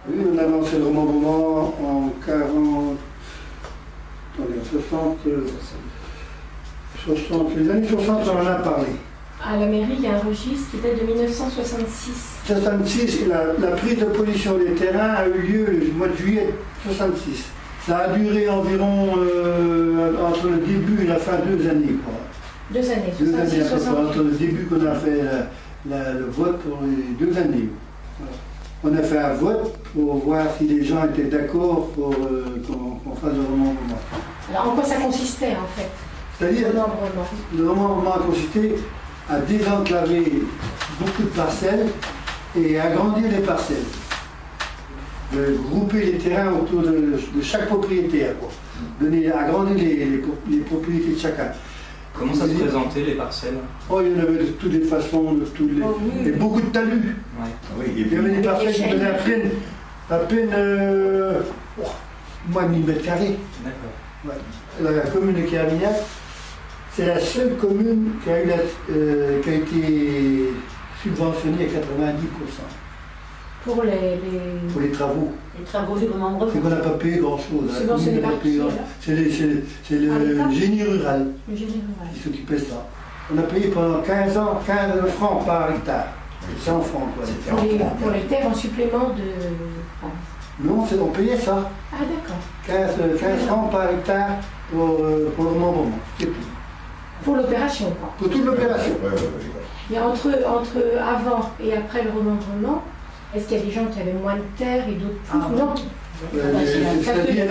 Oui, on a lancé le remembrement en 40... Attendez, 60, les années 60, on en a parlé. À la mairie, il y a un registre qui date de 1966. 66, la prise de position des terrains a eu lieu le mois de juillet 66. Ça a duré environ entre le début et la fin 2 années. Quoi. 2 années, 2 années 66, à peu près, 68. entre le début qu'on a fait le vote pour les 2 années. Voilà. On a fait un vote pour voir si les gens étaient d'accord pour qu'on fasse le remembrement. Alors, en quoi ça consistait, en fait, C'est-à-dire, le remembrement? le remembrement a consisté à désenclaver beaucoup de parcelles et agrandir les parcelles. De grouper les terrains autour de chaque propriétaire, quoi. Agrandir les propriétés de chacun. Comment ça se présentait, les parcelles? Oh, il y en avait de toutes les façons, de toutes les... Oh, oui. Et beaucoup de talus. Ouais. Oui, et Il y puis, avait des parcelles qui échelle. faisaient à peine moins de 1000 mètres carrés. D'accord. Ouais. La commune de Carmignac, c'est la seule commune qui a été subventionnée à 90% Pour pour les travaux. les travaux du remembrement. C'est qu'on n'a pas payé grand-chose. La Subventionné commune n'a par pas payé qui, grand- alors C'est le Par l'État génie rural Le génie rural. qui s'occupait de ça. On a payé pendant 15 ans 15 francs par hectare. 100 francs, quoi. Pour les terres en supplément de... Ah, Non, on payait ça. ah, d'accord. 15 francs par hectare pour le remembrement. C'est tout. Pour l'opération, quoi. Pour toute l'opération. Et entre avant et après le remembrement, est-ce qu'il y a des gens qui avaient moins de terre et d'autres plus? Non. C'est-à-dire,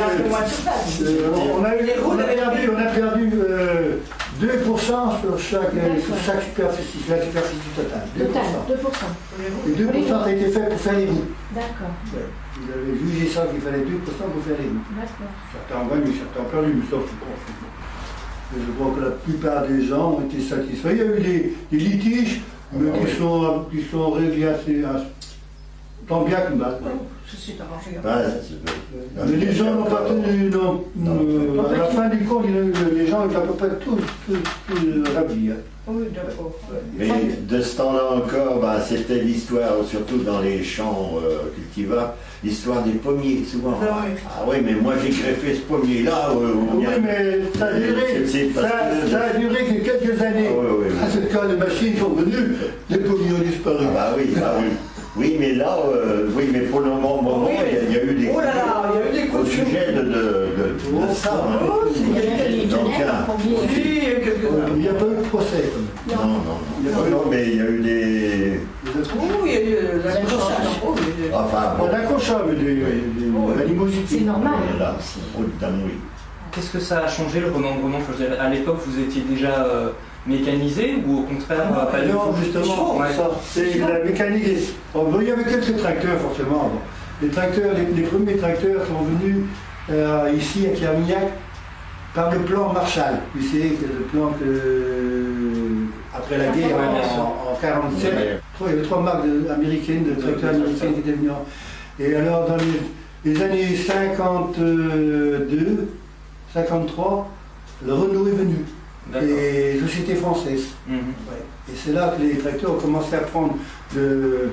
on a perdu 2% sur chaque superficie, la superficie totale. 2%. Total, 2%. Et 2% a été fait pour faire les routes. D'accord, Ouais. Vous avez jugé ça qu'il fallait 2% pour faire les routes. d'accord. Certains ont gagné, certains ont perdu, mais ça, je crois. Je crois que la plupart des gens ont été satisfaits. Il y a eu des litiges, mais qui sont réglés assez tant bien que mal. Je suis arrangé. Mais les gens n'ont pas tenu. À la fin du compte, les gens étaient à peu près tous ravis. Hein. Oui, d'accord. mais de ce temps-là encore, bah, c'était l'histoire, surtout dans les champs cultivables, l'histoire des pommiers, souvent. Ah oui, mais moi j'ai greffé ce pommier-là. Oui, mais ça a duré que quelques années. Ah, oui, oui. Parce que quand les machines sont venues, les pommiers ont disparu. Ah bah oui, bah oui. Oui, mais là, oui, mais pour le moment, il y a eu des... Oh là là, il y a eu des au sujet de ça. Hein. Il y avait les Donc, tonnerres, combien? Oui, quelques-uns. Il n'y a pas eu de procès. Quand même. non, mais il y a eu des... Oh, il y a eu l'accrochage. Oh, oui. Enfin, On accrochage des animosités. C'est normal Voilà. aussi. Oh, putain, oui. Qu'est-ce que ça a changé, le remembrement? Enfin, je veux dire, à l'époque, vous étiez déjà mécanisé ou au contraire pas du Non, tout? justement, Ouais. ça, c'est la mécanique. Bon, il y avait quelques tracteurs, forcément. Bon. Les tracteurs, les premiers tracteurs sont venus ici à Carmignac par le plan Marshall. Vous savez, que le plan après la guerre en 1947, Ouais. il y avait 3 marques américaines, de tracteurs américains qui étaient venus. Et alors, dans les années 52, 53, le Renault est venu. D'accord. Et sociétés françaises. Mhm. Ouais. Et c'est là que les tracteurs ont commencé à prendre de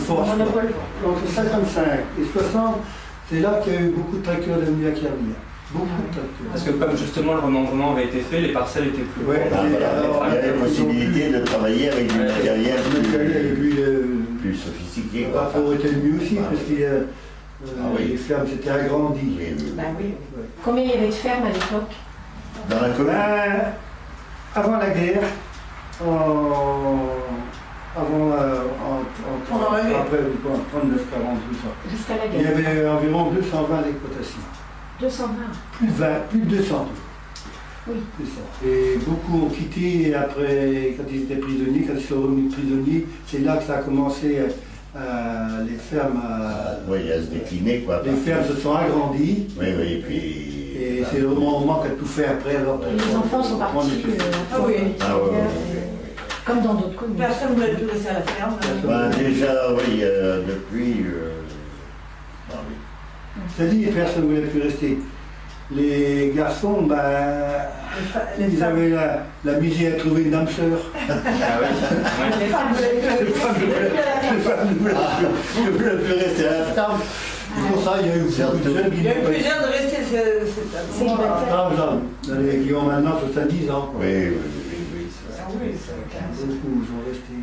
force. Entre 55 et 60, c'est là qu'il y a eu beaucoup de tracteurs devenus à Kervia. Beaucoup de tracteurs. Parce que comme justement le remembrement avait été fait, les parcelles étaient plus Ouais. grandes. Voilà, il y avait possibilité de travailler avec du matériel Et puis, plus sophistiqué. le quoi. rapport était mieux aussi, parce que oui. les fermes s'étaient agrandies. Oui, oui. Ben oui. Combien il y avait de fermes à l'époque? Dans la commune. Avant la guerre, Pendant la guerre. après 39, 40, tout ça. Jusqu'à la Il y guerre. avait environ 220 exploitations. 220. Plus de 200. Oui. C'est ça. Et beaucoup ont quitté après, quand ils étaient prisonniers, quand ils sont revenus prisonniers, c'est là que ça a commencé, les fermes Oui, à se décliner, quoi. les fermes se sont agrandies. Oui, oui, et puis... Et c'est le moment qu'a tout fait après. Alors, Et les enfants sont partis. Ah oui. Ah ouais, ouais, Comme dans d'autres communes. Personne ne voulait plus rester à la ferme. Ben, déjà, oui, depuis... ah oui. C'est-à-dire personne ne voulait plus rester. Les garçons, ben, ils avaient la misère à trouver une âme sœur. Ah oui. Les femmes voulaient Les femmes ne voulaient plus rester à la table. C'est pour ça qu'il y a eu beaucoup de jeunes qui Il y a eu n'ont pas plusieurs de rester Célibataires. qui ont maintenant 70 ans. Oui, oui, oui, oui, c'est Ah vrai. oui, c'est 15. Beaucoup sont restés.